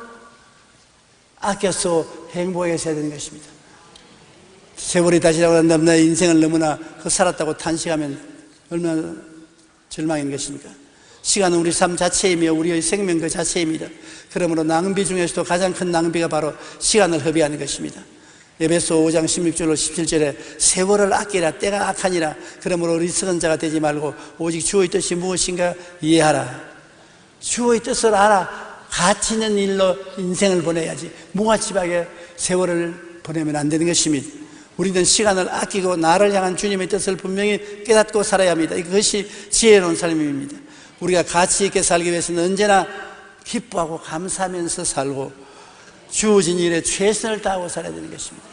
아껴서 행복하게 살아야 되는 것입니다. 세월이 다시라고 한다면 내 인생을 너무나 살았다고 탄식하면 얼마나 절망인 것입니까? 시간은 우리 삶 자체이며 우리의 생명 그 자체입니다. 그러므로 낭비 중에서도 가장 큰 낭비가 바로 시간을 허비하는 것입니다. 에베소 5장 16절로 17절에 세월을 아끼라 때가 악하니라. 그러므로 어리석은 자가 되지 말고 오직 주의 뜻이 무엇인가 이해하라. 주의 뜻을 알아. 가치 있는 일로 인생을 보내야지 무가치하게 세월을 보내면 안 되는 것입니다. 우리는 시간을 아끼고 나를 향한 주님의 뜻을 분명히 깨닫고 살아야 합니다. 이것이 지혜로운 삶입니다. 우리가 가치 있게 살기 위해서는 언제나 기뻐하고 감사하면서 살고 주어진 일에 최선을 다하고 살아야 되는 것입니다.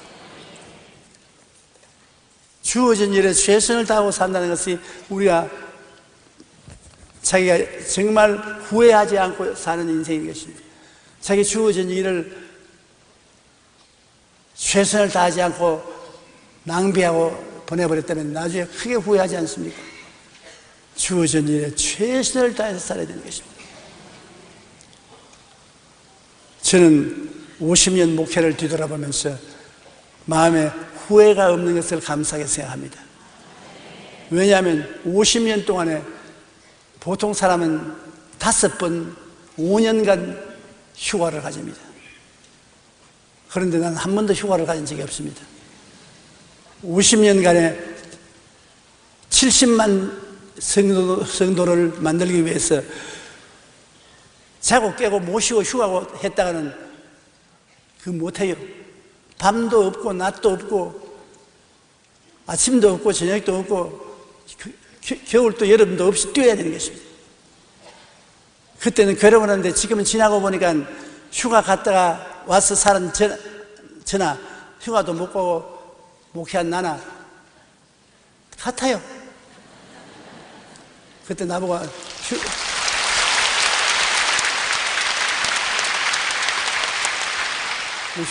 주어진 일에 최선을 다하고 산다는 것이 우리가 자기가 정말 후회하지 않고 사는 인생인 것입니다. 자기 주어진 일을 최선을 다하지 않고 낭비하고 보내버렸다면 나중에 크게 후회하지 않습니까? 주어진 일에 최선을 다해서 살아야 되는 것입니다. 저는 50년 목회를 뒤돌아보면서 마음에 후회가 없는 것을 감사하게 생각합니다. 왜냐하면 50년 동안에 보통 사람은 5번 5년간 휴가를 가집니다. 그런데 나는 한 번도 휴가를 가진 적이 없습니다. 50년간에 70만 성도를 만들기 위해서 자고 깨고 모시고 휴가고 했다가는 그거 못해요. 밤도 없고 낮도 없고 아침도 없고 저녁도 없고 겨울도 여름도 없이 뛰어야 되는 것입니다. 그때는 괴로움을 하는데 지금은 지나고 보니까 휴가 갔다가 와서 사는 저나 휴가도 못 가고 목회한 나나 같아요. 그때 나보고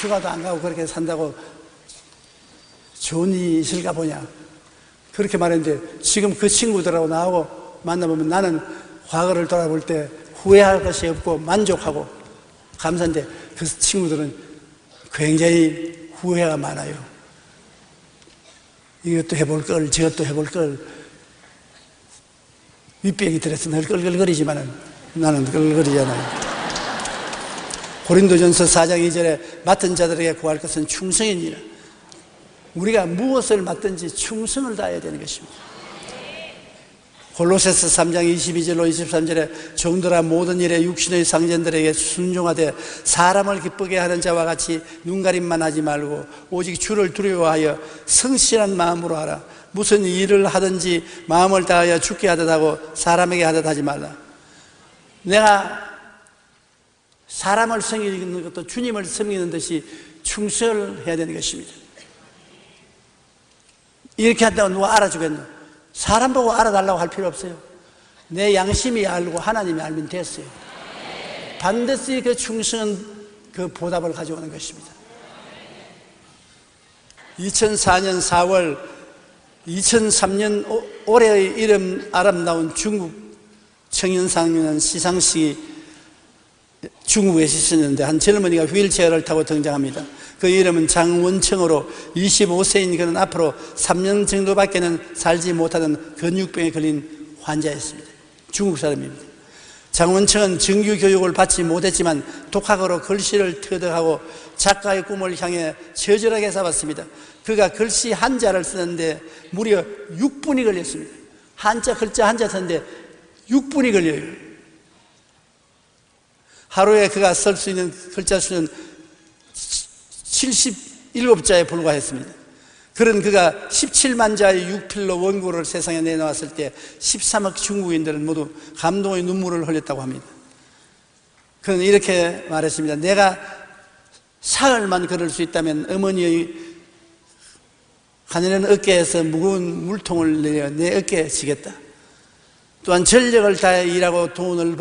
휴가도 안 가고 그렇게 산다고 좋은 일이 있을까 보냐 그렇게 말했는데 지금 그 친구들하고 나하고 만나보면 나는 과거를 돌아볼 때 후회할 것이 없고 만족하고 감사한데 그 친구들은 굉장히 후회가 많아요. 이것도 해볼 걸 저것도 해볼 걸 윗병이 들어서 늘 끌끌거리지만은 나는 끌끌거리지 않아요. 고린도전서 4장 2절에 맡은 자들에게 구할 것은 충성이니라. 우리가 무엇을 맡든지 충성을 다해야 되는 것입니다. 골로새서 3장 22절로 23절에 종들아 모든 일에 육신의 상전들에게 순종하되 사람을 기쁘게 하는 자와 같이 눈가림만 하지 말고 오직 주를 두려워하여 성실한 마음으로 하라. 무슨 일을 하든지 마음을 다하여 주께 하듯 하고 사람에게 하듯 하지 말라. 내가 사람을 섬기는 것도 주님을 섬기는 듯이 충성을 해야 되는 것입니다. 이렇게 한다고 누가 알아주겠노? 사람 보고 알아달라고 할 필요 없어요. 내 양심이 알고 하나님이 알면 됐어요. 반드시 그 충성은 그 보답을 가져오는 것입니다. 2004년 4월 2003년 올해의 이름 아름다운 중국 청년상년 시상식이 중국에서 있었는데 한 젊은이가 휠체어를 타고 등장합니다. 그 이름은 장원청으로 25세인 그는 앞으로 3년 정도밖에는 살지 못하던 근육병에 걸린 환자였습니다. 중국 사람입니다. 장원청은 정규 교육을 받지 못했지만 독학으로 글씨를 터득하고 작가의 꿈을 향해 처절하게 잡았습니다. 그가 글씨 한자를 쓰는데 무려 6분이 걸렸습니다. 글자 한자 쓰는데 6분이 걸려요. 하루에 그가 쓸 수 있는 글자 수는 77자에 불과했습니다. 그런 그가 17만 자의 육필로 원고를 세상에 내놓았을 때 13억 중국인들은 모두 감동의 눈물을 흘렸다고 합니다. 그는 이렇게 말했습니다. 내가 사흘만 걸을 수 있다면 어머니의 가늘은 어깨에서 무거운 물통을 내려 내 어깨에 지겠다. 또한 전력을 다해 일하고 돈을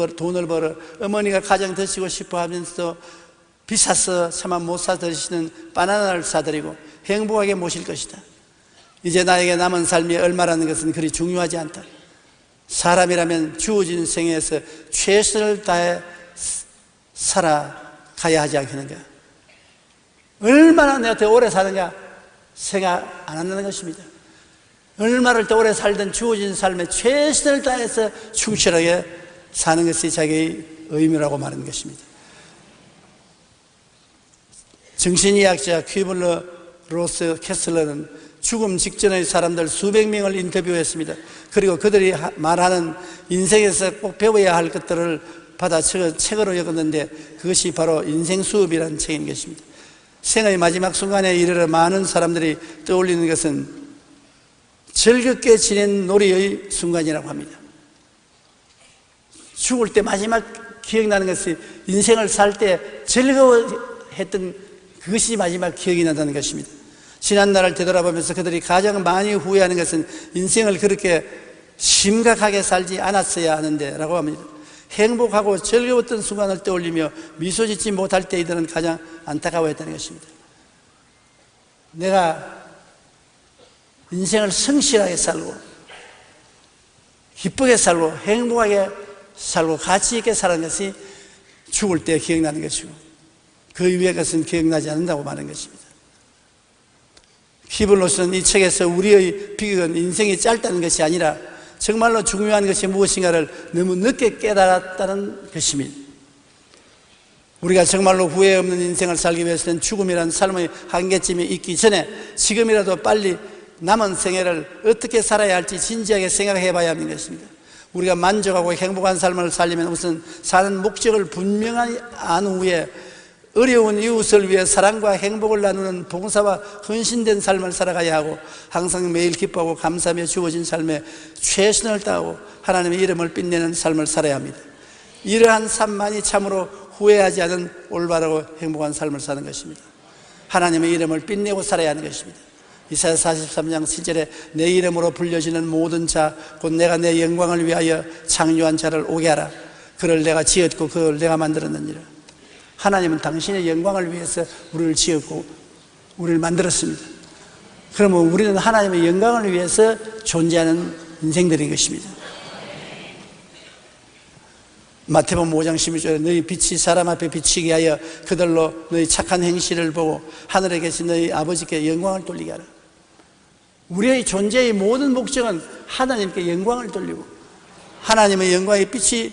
벌어 어머니가 가장 드시고 싶어 하면서 비싸서 차마 못 사 드시는 바나나를 사드리고 행복하게 모실 것이다. 이제 나에게 남은 삶이 얼마라는 것은 그리 중요하지 않다. 사람이라면 주어진 생에서 최선을 다해 살아가야 하지 않겠는가? 얼마나 내가 더 오래 사는가 생각 안 한다는 것입니다. 얼마를 더 오래 살든 주어진 삶에 최선을 다해서 충실하게 사는 것이 자기의 의무라고 말하는 것입니다. 정신의학자 퀴블러 로스 캐슬러는 죽음 직전의 사람들 수백 명을 인터뷰했습니다. 그리고 그들이 말하는 인생에서 꼭 배워야 할 것들을 받아 책으로 적었는데 그것이 바로 인생 수업이라는 책인 것입니다. 생의 마지막 순간에 이르러 많은 사람들이 떠올리는 것은 즐겁게 지낸 놀이의 순간이라고 합니다. 죽을 때 마지막 기억나는 것이 인생을 살 때 즐거워했던 그것이 마지막 기억이 난다는 것입니다. 지난날을 되돌아보면서 그들이 가장 많이 후회하는 것은 인생을 그렇게 심각하게 살지 않았어야 하는데 라고 합니다. 행복하고 즐거웠던 순간을 떠올리며 미소 짓지 못할 때 이들은 가장 안타까워했다는 것입니다. 내가 인생을 성실하게 살고 기쁘게 살고 행복하게 살고 가치 있게 사는 것이 죽을 때 기억나는 것이고 그 이후의 것은 기억나지 않는다고 말하는 것입니다. 퀴블로스는 이 책에서 우리의 비극은 인생이 짧다는 것이 아니라 정말로 중요한 것이 무엇인가를 너무 늦게 깨달았다는 것입니다. 우리가 정말로 후회 없는 인생을 살기 위해서는 죽음이라는 삶의 한계점이 있기 전에 지금이라도 빨리 남은 생애를 어떻게 살아야 할지 진지하게 생각해 봐야 하는 것입니다. 우리가 만족하고 행복한 삶을 살려면 우선 사는 목적을 분명히 안 후에 어려운 이웃을 위해 사랑과 행복을 나누는 봉사와 헌신된 삶을 살아가야 하고 항상 매일 기뻐하고 감사하며 주어진 삶에 최선을 다하고 하나님의 이름을 빛내는 삶을 살아야 합니다. 이러한 삶만이 참으로 후회하지 않은 올바르고 행복한 삶을 사는 것입니다. 하나님의 이름을 빛내고 살아야 하는 것입니다. 이사야 43장 7절에 내 이름으로 불려지는 모든 자 곧 내가 내 영광을 위하여 창조한 자를 오게 하라. 그를 내가 지었고 그를 내가 만들었느니라. 하나님은 당신의 영광을 위해서 우리를 지었고 우리를 만들었습니다. 그러면 우리는 하나님의 영광을 위해서 존재하는 인생들인 것입니다. 마태복음 5장 11절에 너희 빛이 사람 앞에 비치게 하여 그들로 너희 착한 행실을 보고 하늘에 계신 너희 아버지께 영광을 돌리게 하라. 우리의 존재의 모든 목적은 하나님께 영광을 돌리고 하나님의 영광의 빛이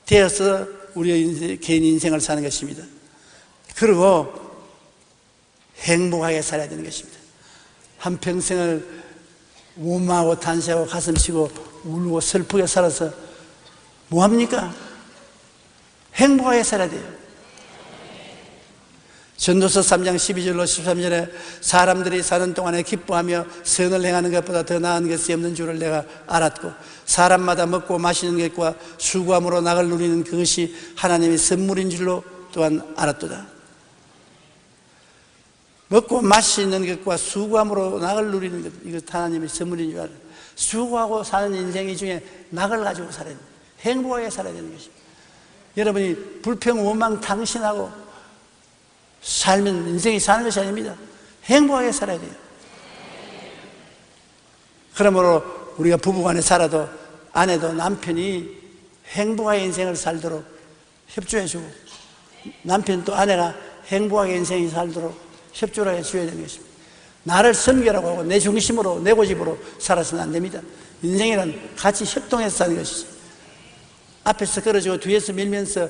되어서 우리의 개인 인생을 사는 것입니다. 그리고 행복하게 살아야 되는 것입니다. 한평생을 원망하고 탄식하고 가슴치고 울고 슬프게 살아서 뭐합니까? 행복하게 살아야 돼요. 전도서 3장 12절로 13절에 사람들이 사는 동안에 기뻐하며 선을 행하는 것보다 더 나은 것이 없는 줄을 내가 알았고 사람마다 먹고 마시는 것과 수고함으로 낙을 누리는 그것이 하나님의 선물인 줄로 또한 알았도다. 먹고 마시는 것과 수고함으로 낙을 누리는 것, 이것 하나님의 선물인 줄 알아요. 수고하고 사는 인생 중에 낙을 가지고 살아야 돼요. 행복하게 살아야 되는 것입니다. 여러분이 불평, 원망, 탕신하고 살면 인생이 사는 것이 아닙니다. 행복하게 살아야 돼요. 그러므로 우리가 부부간에 살아도 아내도 남편이 행복하게 인생을 살도록 협조해주고 남편 또 아내가 행복하게 인생이 살도록 협조를 해줘야 되는 것입니다. 나를 선결하고 하고 내 중심으로 내 고집으로 살아서는 안 됩니다. 인생이란 같이 협동해서 사는 것이지 앞에서 끌어주고 뒤에서 밀면서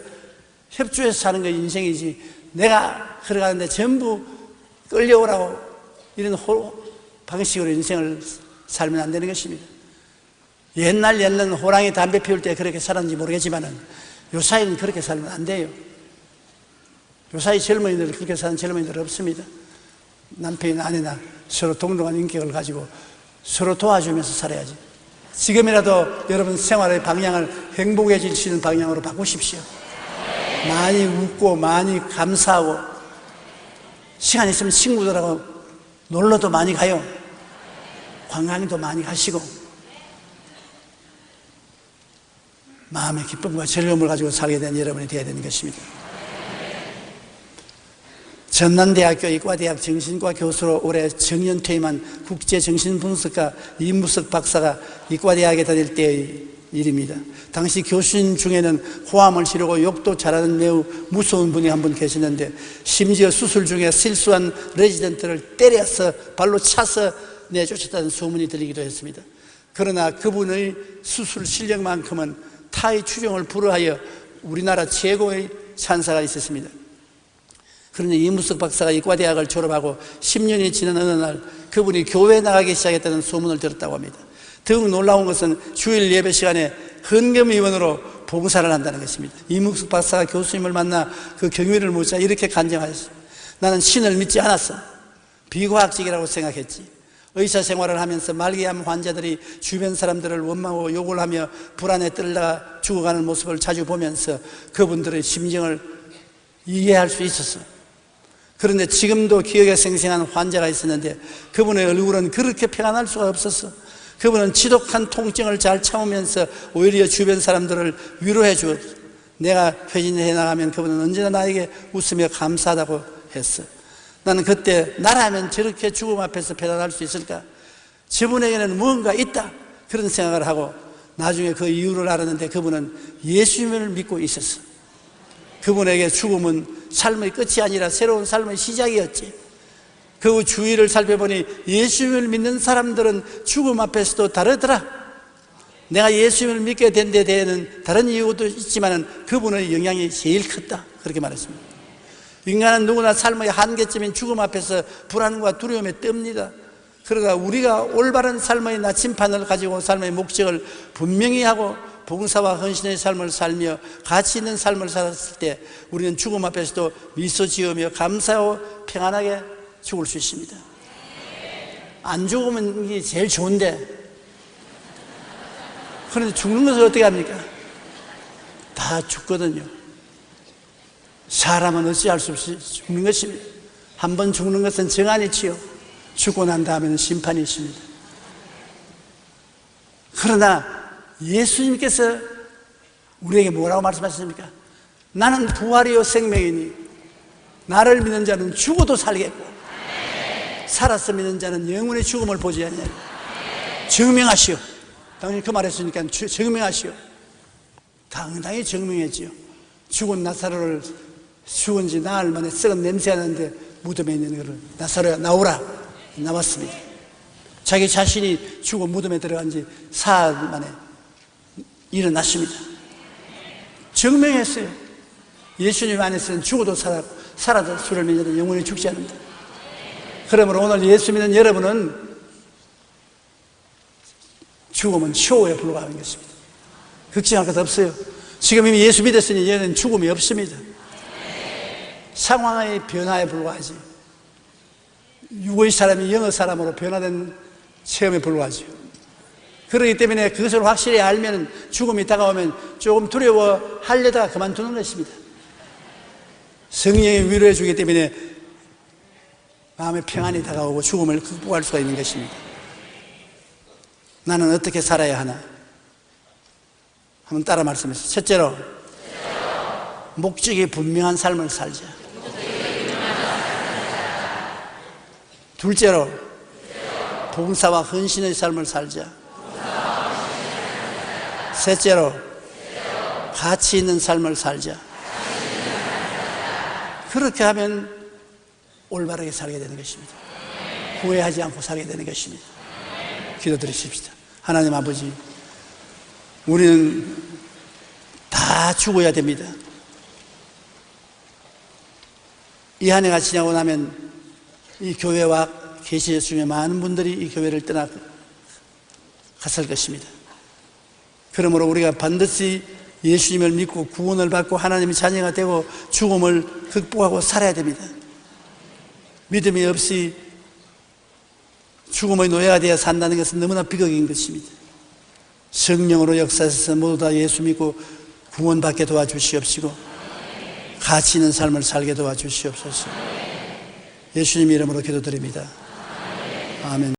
협조해서 사는 게 인생이지 내가 걸어가는데 전부 끌려오라고 이런 방식으로 인생을 살면 안 되는 것입니다. 옛날에는 호랑이 담배 피울 때 그렇게 살았는지 모르겠지만 요사이는 그렇게 살면 안 돼요. 요사이 젊은이들 그렇게 사는 젊은이들 없습니다. 남편이나 아내나 서로 동등한 인격을 가지고 서로 도와주면서 살아야지. 지금이라도 여러분 생활의 방향을 행복해질 수 있는 방향으로 바꾸십시오. 많이 웃고 많이 감사하고 시간 있으면 친구들하고 놀러도 많이 가요. 관광도 많이 가시고 마음의 기쁨과 즐거움을 가지고 살게 된 여러분이 되어야 되는 것입니다. 전남대학교 의과대학 정신과 교수로 올해 정년 퇴임한 국제정신분석가 이무석 박사가 의과대학에 다닐 때의 일입니다. 당시 교수님 중에는 호암을 치르고 욕도 잘하는 매우 무서운 분이 한 분 계시는데, 심지어 수술 중에 실수한 레지던트를 때려서 발로 차서 내쫓았다는 소문이 들리기도 했습니다. 그러나 그분의 수술 실력만큼은 타의 추종을 불허하여 우리나라 최고의 찬사가 있었습니다. 그런데 이무석 박사가 의과대학을 졸업하고 10년이 지난 어느 날 그분이 교회에 나가기 시작했다는 소문을 들었다고 합니다. 더욱 놀라운 것은 주일 예배 시간에 헌금위원으로 봉사를 한다는 것입니다. 이무석 박사가 교수님을 만나 그 경위를 묻자 이렇게 간증하셨습니다. 나는 신을 믿지 않았어. 비과학적이라고 생각했지. 의사 생활을 하면서 말기암 환자들이 주변 사람들을 원망하고 욕을 하며 불안에 떨다가 죽어가는 모습을 자주 보면서 그분들의 심정을 이해할 수 있었어. 그런데 지금도 기억에 생생한 환자가 있었는데 그분의 얼굴은 그렇게 평안할 수가 없었어. 그분은 지독한 통증을 잘 참으면서 오히려 주변 사람들을 위로해 주었어. 내가 회진해 나가면 그분은 언제나 나에게 웃으며 감사하다고 했어. 나는 그때 나라면 저렇게 죽음 앞에서 배단할 수 있을까? 저분에게는 무언가 있다, 그런 생각을 하고 나중에 그 이유를 알았는데 그분은 예수님을 믿고 있었어. 그분에게 죽음은 삶의 끝이 아니라 새로운 삶의 시작이었지. 그 주위를 살펴보니 예수님을 믿는 사람들은 죽음 앞에서도 다르더라. 내가 예수님을 믿게 된 데 대해서는 다른 이유도 있지만 그분의 영향이 제일 컸다, 그렇게 말했습니다. 인간은 누구나 삶의 한계점인 죽음 앞에서 불안과 두려움에 떱니다. 그러나 우리가 올바른 삶의 나침판을 가지고 삶의 목적을 분명히 하고 봉사와 헌신의 삶을 살며 가치 있는 삶을 살았을 때 우리는 죽음 앞에서도 미소 지으며 감사하고 평안하게 죽을 수 있습니다. 안 죽으면 이게 제일 좋은데, 그런데 죽는 것을 어떻게 합니까? 다 죽거든요. 사람은 어찌할 수 없이 죽는 것입니다. 한 번 죽는 것은 정한이지요. 죽고 난 다음에는 심판이 있습니다. 그러나 예수님께서 우리에게 뭐라고 말씀하셨습니까? 나는 부활이요 생명이니 나를 믿는 자는 죽어도 살겠고 살아서 믿는 자는 영원히 죽음을 보지 않느니라. 증명하시오. 당연히 그 말했으니까 증명하시오. 당당히 증명했지요. 죽은 나사로를 죽은 지 나흘 만에 썩은 냄새가 나는데 무덤에 있는 것을 나사로야 나오라, 나왔습니다. 자기 자신이 죽어 무덤에 들어간 지 사흘 만에 일어났습니다. 증명했어요. 예수님 안에서는 죽어도 살아도 주를 믿는 자는 영원히 죽지 않는다. 그러므로 오늘 예수 믿는 여러분은 죽음은 쇼에 불과한 것입니다. 걱정할 것 없어요. 지금 이미 예수 믿었으니 얘는 죽음이 없습니다. 상황의 변화에 불과하지. 육의 사람이 영의 사람으로 변화된 체험에 불과하죠. 그렇기 때문에 그것을 확실히 알면 죽음이 다가오면 조금 두려워하려다가 그만두는 것입니다. 성령이 위로해 주기 때문에 마음의 평안이 다가오고 죽음을 극복할 수가 있는 것입니다. 나는 어떻게 살아야 하나? 한번 따라 말씀하세요. 첫째로, 목적이 분명한 삶을 살자. 둘째로, 봉사와 헌신의 삶을 살자. 셋째로, 가치 있는 삶을 살자. 그렇게 하면 올바르게 살게 되는 것입니다. 후회하지 않고 살게 되는 것입니다. 기도드리십시다. 하나님 아버지, 우리는 다 죽어야 됩니다. 이 한 해가 지나고 나면 이 교회와 계시 중에 많은 분들이 이 교회를 떠나 갔을 것입니다. 그러므로 우리가 반드시 예수님을 믿고 구원을 받고 하나님의 자녀가 되고 죽음을 극복하고 살아야 됩니다. 믿음이 없이 죽음의 노예가 되어 산다는 것은 너무나 비극인 것입니다. 성령으로 역사하셔서 모두 다 예수 믿고 구원받게 도와주시옵시고 가치 있는 삶을 살게 도와주시옵소서. 예수님 이름으로 기도드립니다. 아멘.